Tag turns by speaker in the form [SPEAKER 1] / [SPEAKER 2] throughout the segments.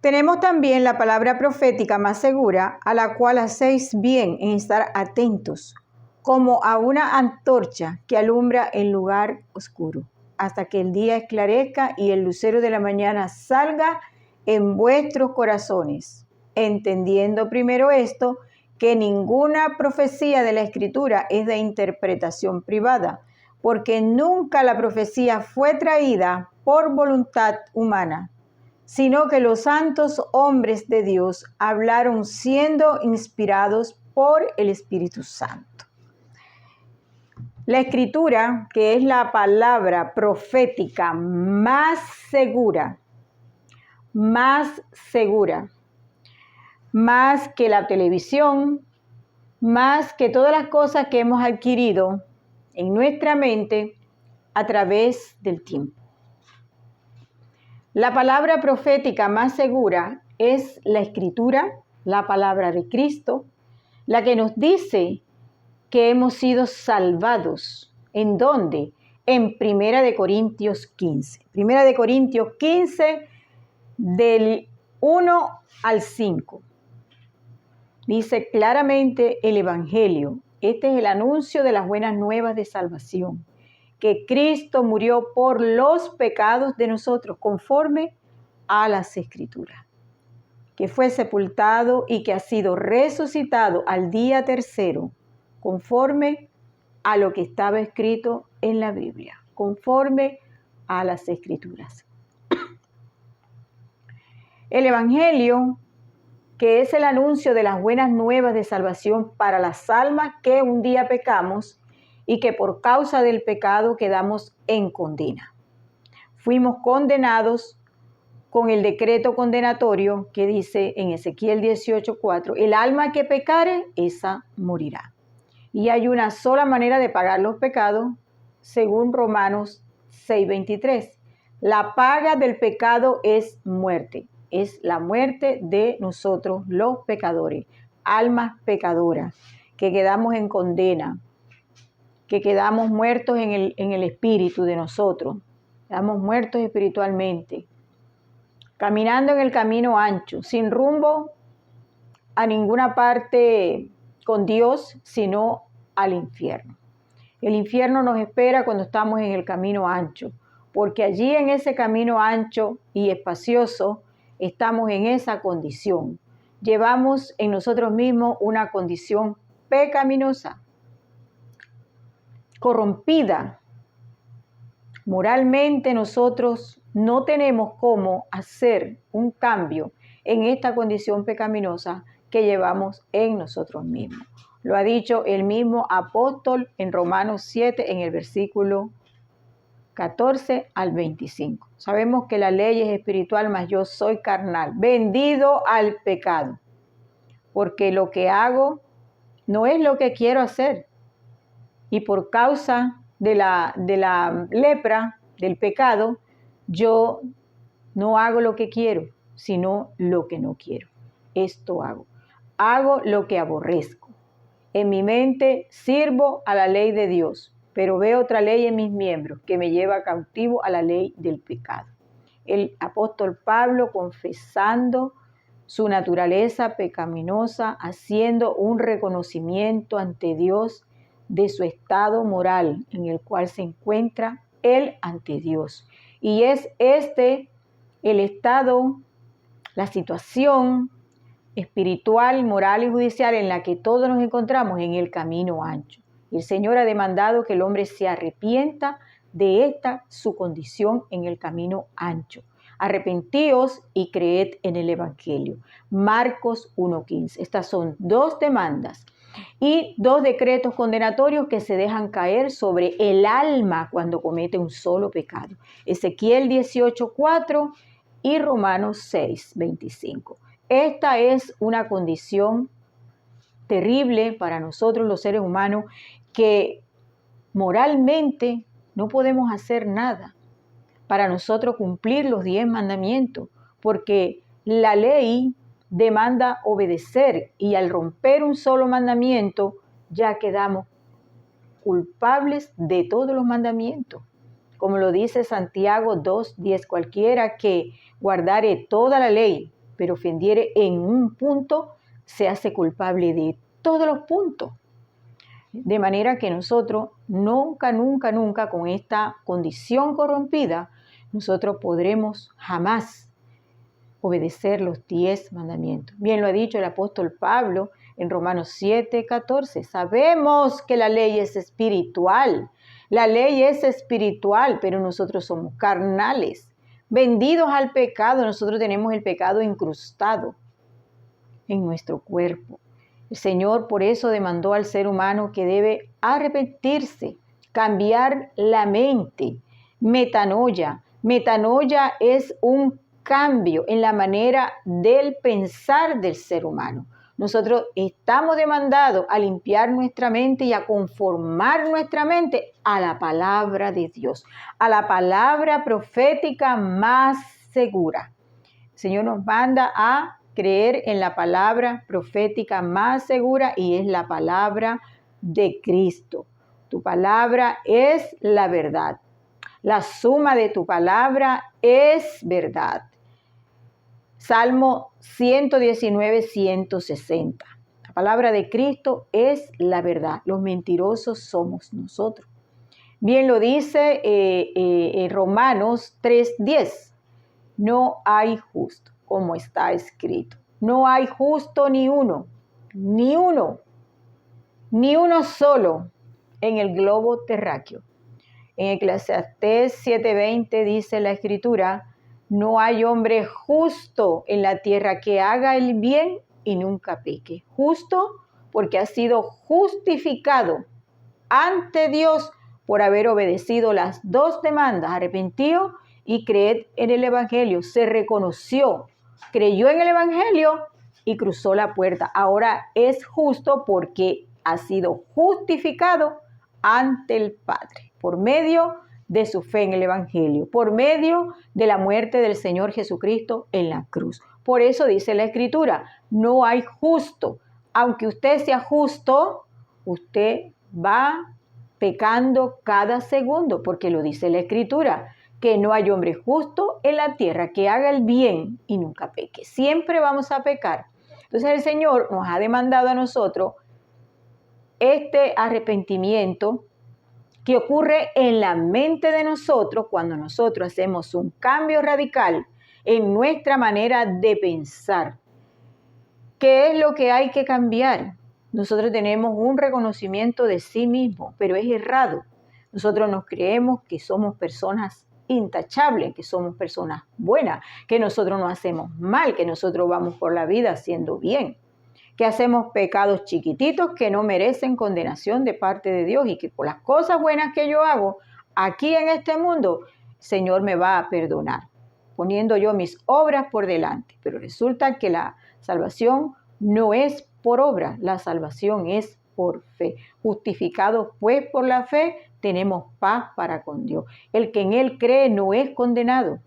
[SPEAKER 1] Tenemos también la palabra profética más segura, a la cual hacéis bien en estar atentos, como a una antorcha que alumbra el lugar oscuro, hasta que el día esclarezca y el lucero de la mañana salga en vuestros corazones, entendiendo primero esto, que ninguna profecía de la Escritura es de interpretación privada, porque nunca la profecía fue traída por voluntad humana, sino que los santos hombres de Dios hablaron siendo inspirados por el Espíritu Santo. La Escritura, que es la palabra profética más segura, más que la televisión, más que todas las cosas que hemos adquirido en nuestra mente a través del tiempo. La palabra profética más segura es la Escritura, la palabra de Cristo, la que nos dice que hemos sido salvados. ¿En dónde? En 1 Corintios 15. 1 Corintios 15, del 1 al 5. Dice claramente el Evangelio. Este es el anuncio de las buenas nuevas de salvación, que Cristo murió por los pecados de nosotros, conforme a las Escrituras, que fue sepultado y que ha sido resucitado al día tercero, conforme a lo que estaba escrito en la Biblia, conforme a las Escrituras. El Evangelio, que es el anuncio de las buenas nuevas de salvación para las almas que un día pecamos y que por causa del pecado quedamos en condena. Fuimos condenados con el decreto condenatorio que dice en Ezequiel 18:4, el alma que pecare, esa morirá. Y hay una sola manera de pagar los pecados, según Romanos 6:23. La paga del pecado es muerte. Es la muerte de nosotros los pecadores, almas pecadoras, que quedamos en condena, que quedamos muertos en el espíritu de nosotros, quedamos muertos espiritualmente, caminando en el camino ancho, sin rumbo a ninguna parte con Dios, sino al infierno. El infierno nos espera cuando estamos en el camino ancho, porque allí en ese camino ancho y espacioso estamos en esa condición. Llevamos en nosotros mismos una condición pecaminosa, corrompida. Moralmente nosotros no tenemos cómo hacer un cambio en esta condición pecaminosa que llevamos en nosotros mismos. Lo ha dicho el mismo apóstol en Romanos 7, en el versículo 14 al 25. Sabemos que la ley es espiritual, mas yo soy carnal, vendido al pecado, porque lo que hago no es lo que quiero hacer. Y por causa de la lepra, del pecado, yo no hago lo que quiero, sino lo que no quiero. Esto hago. Hago lo que aborrezco. En mi mente sirvo a la ley de Dios, pero veo otra ley en mis miembros que me lleva cautivo a la ley del pecado. El apóstol Pablo, confesando su naturaleza pecaminosa, haciendo un reconocimiento ante Dios de su estado moral en el cual se encuentra él ante Dios. Y es este el estado, la situación espiritual, moral y judicial en la que todos nos encontramos en el camino ancho. Y el Señor ha demandado que el hombre se arrepienta de esta su condición en el camino ancho. Arrepentíos y creed en el Evangelio. Marcos 1:15. Estas son dos demandas y dos decretos condenatorios que se dejan caer sobre el alma cuando comete un solo pecado. Ezequiel 18:4 y Romanos 6:25. Esta es una condición terrible para nosotros los seres humanos, que moralmente no podemos hacer nada para nosotros cumplir los 10 mandamientos, porque la ley demanda obedecer, y al romper un solo mandamiento ya quedamos culpables de todos los mandamientos. Como lo dice Santiago 2:10, cualquiera que guardare toda la ley, pero ofendiere en un punto, se hace culpable de todos los puntos. De manera que nosotros nunca con esta condición corrompida, nosotros podremos jamás obedecer los 10 mandamientos. Bien lo ha dicho el apóstol Pablo en Romanos 7:14. Sabemos que la ley es espiritual. La ley es espiritual, pero nosotros somos carnales, vendidos al pecado. Nosotros tenemos el pecado incrustado en nuestro cuerpo. El Señor por eso demandó al ser humano que debe arrepentirse, cambiar la mente. Metanoia. Metanoia es un cambio en la manera del pensar del ser humano. Nosotros estamos demandados a limpiar nuestra mente y a conformar nuestra mente a la palabra de Dios, a la palabra profética más segura. El Señor nos manda a creer en la palabra profética más segura y es la palabra de Cristo. Tu palabra es la verdad. La suma de tu palabra es verdad. Salmo 119, 160. La palabra de Cristo es la verdad. Los mentirosos somos nosotros. Bien lo dice Romanos 3:10. No hay justo, como está escrito. No hay justo ni uno, ni uno solo en el globo terráqueo. En Eclesiastés 7:20 dice la Escritura, no hay hombre justo en la tierra que haga el bien y nunca peque. Justo porque ha sido justificado ante Dios por haber obedecido las 2 demandas, arrepentido y creed en el Evangelio. Se reconoció, creyó en el Evangelio y cruzó la puerta. Ahora es justo porque ha sido justificado ante el Padre por medio de su fe en el Evangelio, por medio de la muerte del Señor Jesucristo en la cruz. Por eso dice la Escritura, no hay justo. Aunque usted sea justo, usted va pecando cada segundo, porque lo dice la Escritura, que no hay hombre justo en la tierra que haga el bien y nunca peque. Siempre vamos a pecar. Entonces el Señor nos ha demandado a nosotros este arrepentimiento que ocurre en la mente de nosotros cuando nosotros hacemos un cambio radical en nuestra manera de pensar. ¿Qué es lo que hay que cambiar? Nosotros tenemos un reconocimiento de sí mismo, pero es errado. Nosotros nos creemos que somos personas intachables, que somos personas buenas, que nosotros no hacemos mal, que nosotros vamos por la vida haciendo bien, que hacemos pecados chiquititos que no merecen condenación de parte de Dios y que por las cosas buenas que yo hago aquí en este mundo, el Señor me va a perdonar, poniendo yo mis obras por delante. Pero resulta que la salvación no es por obra, la salvación es por fe. Justificados pues por la fe, tenemos paz para con Dios. El que en Él cree no es condenado,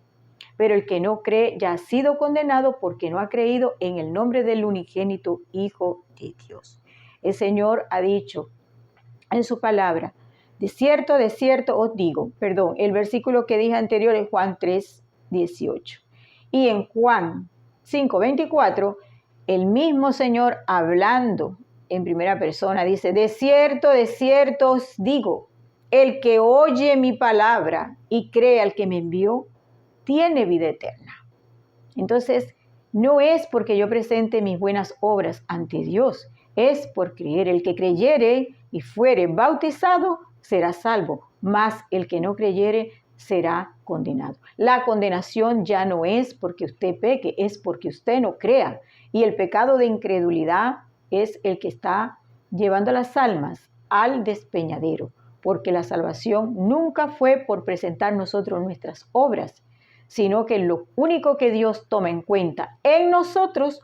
[SPEAKER 1] pero el que no cree ya ha sido condenado porque no ha creído en el nombre del unigénito Hijo de Dios. El Señor ha dicho en su palabra, de cierto os digo, el versículo que dije anterior es Juan 3:18. Y en Juan 5:24, el mismo Señor hablando en primera persona dice, de cierto os digo, el que oye mi palabra y cree al que me envió, tiene vida eterna. Entonces, no es porque yo presente mis buenas obras ante Dios, es por creer. El que creyere y fuere bautizado será salvo, mas el que no creyere será condenado. La condenación ya no es porque usted peque, es porque usted no crea. Y el pecado de incredulidad es el que está llevando las almas al despeñadero, porque la salvación nunca fue por presentar nosotros nuestras obras, sino que lo único que Dios toma en cuenta en nosotros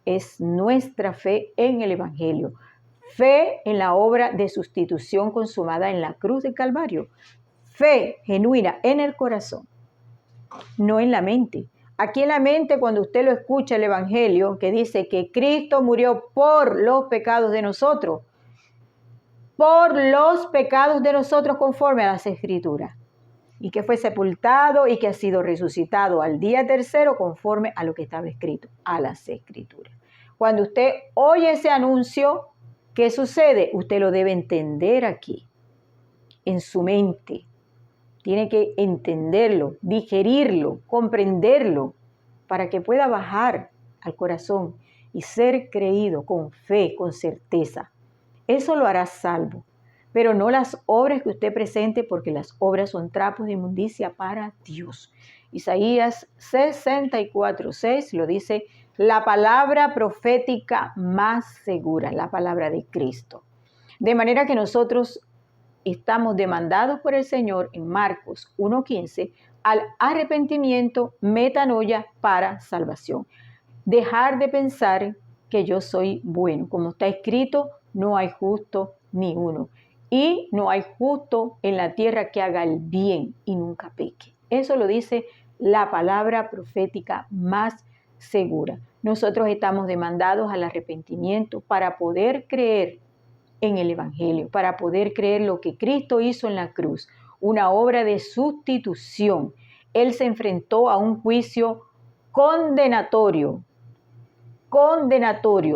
[SPEAKER 1] es nuestra fe en el Evangelio, fe en la obra de sustitución consumada en la cruz del Calvario, fe genuina en el corazón, no en la mente. Aquí en la mente, cuando usted lo escucha el Evangelio, que dice que Cristo murió por los pecados de nosotros conforme a las Escrituras. y que fue sepultado y que ha sido resucitado al día tercero conforme a lo que estaba escrito, a las Escrituras. Cuando usted oye ese anuncio, ¿qué sucede? Usted lo debe entender aquí, en su mente. Tiene que entenderlo, digerirlo, comprenderlo, para que pueda bajar al corazón y ser creído con fe, con certeza. Eso lo hará salvo, pero no las obras que usted presente, porque las obras son trapos de inmundicia para Dios. Isaías 64:6 lo dice, la palabra profética más segura, la palabra de Cristo. De manera que nosotros estamos demandados por el Señor en Marcos 1:15 al arrepentimiento, metanoia para salvación. Dejar de pensar que yo soy bueno. Como está escrito, no hay justo ni uno. Y no hay justo en la tierra que haga el bien y nunca peque. Eso lo dice la palabra profética más segura. Nosotros estamos demandados al arrepentimiento para poder creer en el Evangelio, para poder creer lo que Cristo hizo en la cruz, una obra de sustitución. Él se enfrentó a un juicio condenatorio,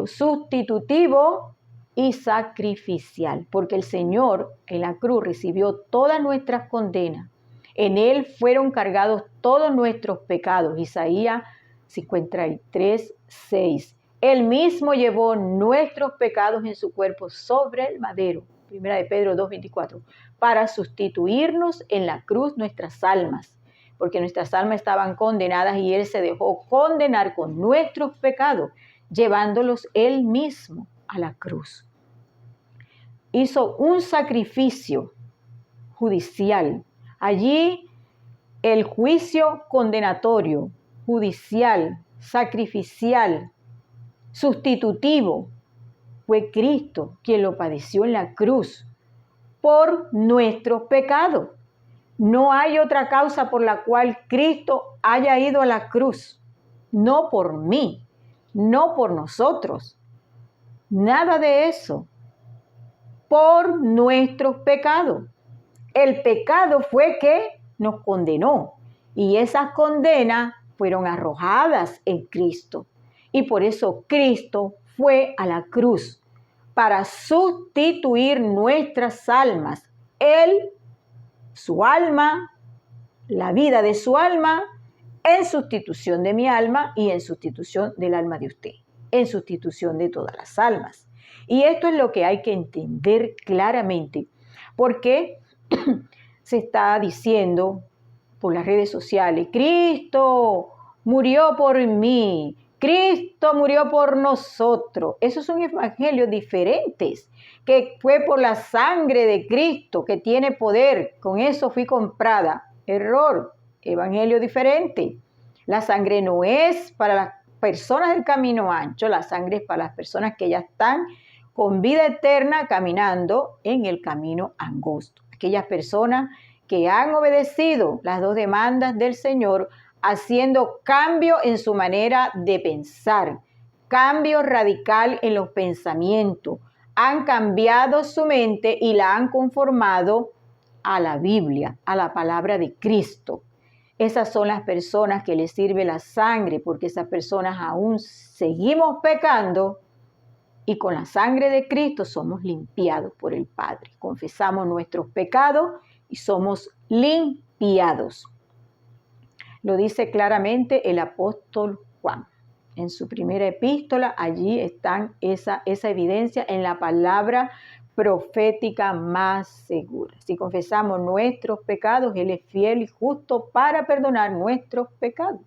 [SPEAKER 1] sustitutivo y sacrificial, porque el Señor en la cruz recibió todas nuestras condenas. En Él fueron cargados todos nuestros pecados. Isaías 53:6. Él mismo llevó nuestros pecados en su cuerpo sobre el madero. Primera de Pedro 2:24. Para sustituirnos en la cruz nuestras almas, porque nuestras almas estaban condenadas y Él se dejó condenar con nuestros pecados, llevándolos Él mismo a la cruz. Hizo un sacrificio judicial. Allí el juicio condenatorio, judicial, sacrificial, sustitutivo, fue Cristo quien lo padeció en la cruz por nuestros pecados. No hay otra causa por la cual Cristo haya ido a la cruz. No por mí, no por nosotros. Nada de eso. Por nuestros pecados. El pecado fue que nos condenó y esas condenas fueron arrojadas en Cristo. Y por eso Cristo fue a la cruz para sustituir nuestras almas. Él, su alma, la vida de su alma, en sustitución de mi alma y en sustitución del alma de usted, en sustitución de todas las almas. Y esto es lo que hay que entender claramente, porque se está diciendo por las redes sociales, Cristo murió por mí, Cristo murió por nosotros. Esos son evangelios diferentes, que fue por la sangre de Cristo, que tiene poder, con eso fui comprada. Error, evangelio diferente. La sangre no es para las personas del camino ancho, la sangre es para las personas que ya están con vida eterna caminando en el camino angosto. Aquellas personas que han obedecido las dos demandas del Señor, haciendo cambio en su manera de pensar, cambio radical en los pensamientos, han cambiado su mente y la han conformado a la Biblia, a la palabra de Cristo. Esas son las personas que les sirve la sangre, porque esas personas aún seguimos pecando y con la sangre de Cristo somos limpiados por el Padre. Confesamos nuestros pecados y somos limpiados. Lo dice claramente el apóstol Juan. En su primera epístola, allí está esa evidencia en la palabra profética más segura. Si confesamos nuestros pecados, Él es fiel y justo para perdonar nuestros pecados.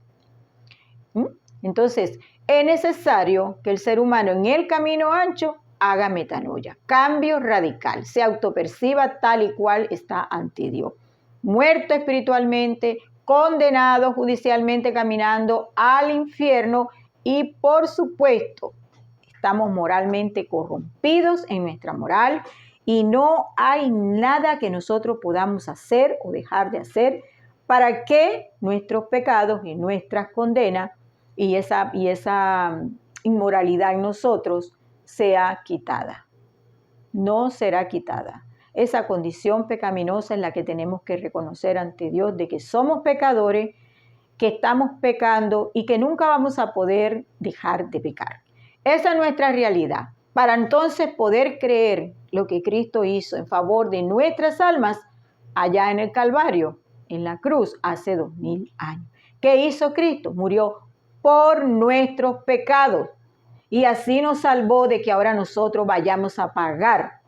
[SPEAKER 1] Entonces, es necesario que el ser humano en el camino ancho haga metanoia, cambio radical, se autoperciba tal y cual está ante Dios. Muerto espiritualmente, condenado judicialmente, caminando al infierno y, por supuesto, estamos moralmente corrompidos en nuestra moral y no hay nada que nosotros podamos hacer o dejar de hacer para que nuestros pecados y nuestras condenas y esa inmoralidad en nosotros sea quitada. No será quitada. esa condición pecaminosa en la que tenemos que reconocer ante Dios de que somos pecadores, que estamos pecando y que nunca vamos a poder dejar de pecar. Esa es nuestra realidad. Para entonces poder creer lo que Cristo hizo en favor de nuestras almas allá en el Calvario, en la cruz, hace 2000 años. ¿Qué hizo Cristo? Murió por nuestros pecados y así nos salvó de que ahora nosotros vayamos a pagar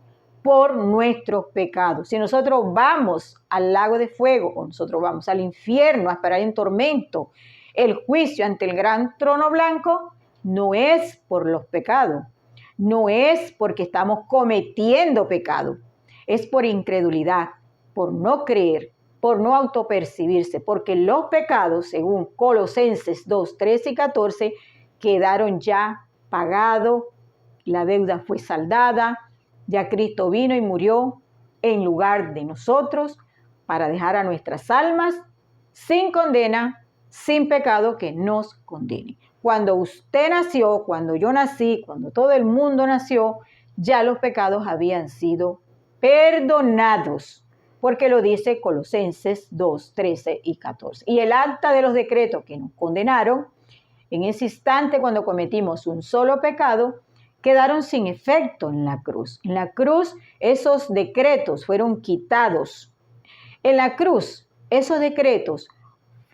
[SPEAKER 1] por nuestros pecados. Si nosotros vamos al lago de fuego o nosotros vamos al infierno a esperar en tormento el juicio ante el gran trono blanco, no es por los pecados, no es porque estamos cometiendo pecado, es por incredulidad, por no creer, por no autopercibirse, porque los pecados, según Colosenses 2, 13 y 14, quedaron ya pagados, la deuda fue saldada, ya Cristo vino y murió en lugar de nosotros para dejar a nuestras almas sin condena, sin pecado que nos condene. Cuando usted nació, cuando yo nací, cuando todo el mundo nació, ya los pecados habían sido perdonados, porque lo dice Colosenses 2, 13 y 14. Y el acta de los decretos que nos condenaron, en ese instante cuando cometimos un solo pecado, quedaron sin efecto en la cruz. En la cruz esos decretos fueron quitados. En la cruz esos decretos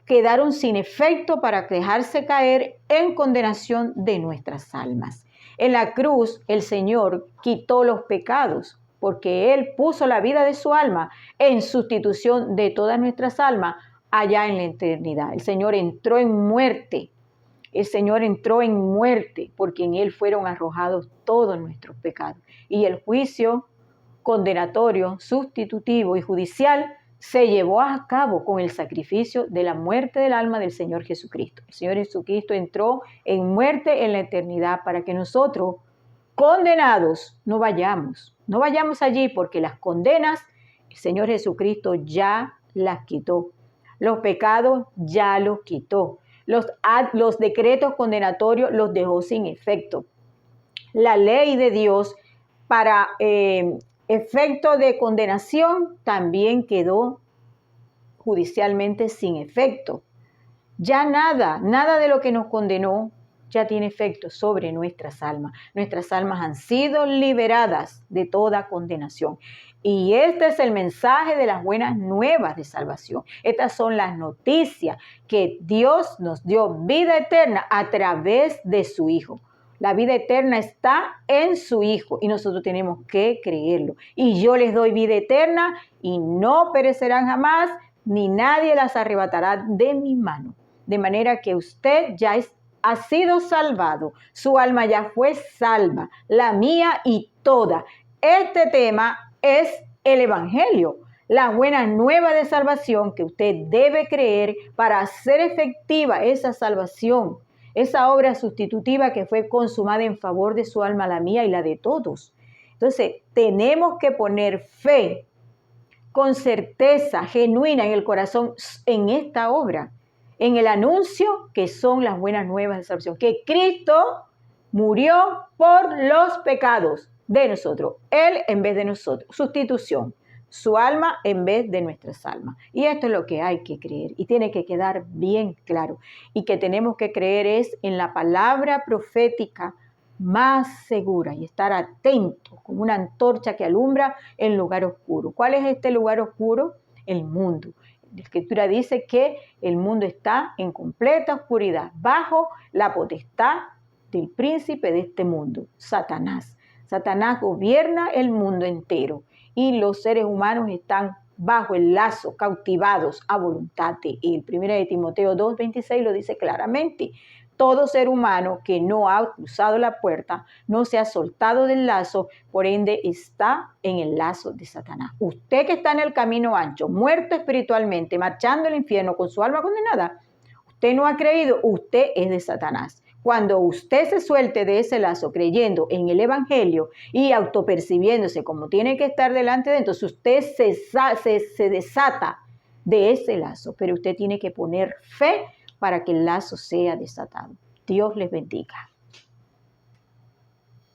[SPEAKER 1] quedaron sin efecto para dejarse caer en condenación de nuestras almas. En la cruz el Señor quitó los pecados porque Él puso la vida de su alma en sustitución de todas nuestras almas allá en la eternidad. El Señor entró en muerte. El Señor entró en muerte porque en Él fueron arrojados todos nuestros pecados. Y el juicio condenatorio, sustitutivo y judicial se llevó a cabo con el sacrificio de la muerte del alma del Señor Jesucristo. El Señor Jesucristo entró en muerte en la eternidad para que nosotros, condenados, no vayamos allí porque las condenas el Señor Jesucristo ya las quitó. Los pecados ya los quitó. Los decretos condenatorios los dejó sin efecto. La ley de Dios para efecto de condenación también quedó judicialmente sin efecto. Ya nada de lo que nos condenó ya tiene efecto sobre nuestras almas. Nuestras almas han sido liberadas de toda condenación. Y este es el mensaje de las buenas nuevas de salvación. Estas son las noticias que Dios nos dio vida eterna a través de su Hijo. La vida eterna está en su Hijo y nosotros tenemos que creerlo. Y yo les doy vida eterna y no perecerán jamás, ni nadie las arrebatará de mi mano. De manera que usted ya ha sido salvado. Su alma ya fue salva, la mía y toda. Este tema es el Evangelio, la buena nueva de salvación que usted debe creer para hacer efectiva esa salvación. Esa obra sustitutiva que fue consumada en favor de su alma, la mía y la de todos. Entonces, tenemos que poner fe con certeza genuina en el corazón en esta obra, en el anuncio que son las buenas nuevas de salvación, que Cristo murió por los pecados de nosotros, Él en vez de nosotros, sustitución. Su alma en vez de nuestras almas. Y esto es lo que hay que creer y tiene que quedar bien claro. Y que tenemos que creer es en la palabra profética más segura y estar atentos como una antorcha que alumbra el lugar oscuro. ¿Cuál es este lugar oscuro? El mundo. La Escritura dice que el mundo está en completa oscuridad, bajo la potestad del príncipe de este mundo, Satanás. Satanás gobierna el mundo entero. Y los seres humanos están bajo el lazo, cautivados a voluntad de Él. 1 de Timoteo 2:26 lo dice claramente. Todo ser humano que no ha cruzado la puerta, no se ha soltado del lazo, por ende está en el lazo de Satanás. Usted que está en el camino ancho, muerto espiritualmente, marchando al infierno con su alma condenada, usted no ha creído, usted es de Satanás. Cuando usted se suelte de ese lazo creyendo en el Evangelio y autopercibiéndose como tiene que estar delante de él, entonces usted se desata de ese lazo, pero usted tiene que poner fe para que el lazo sea desatado. Dios les bendiga.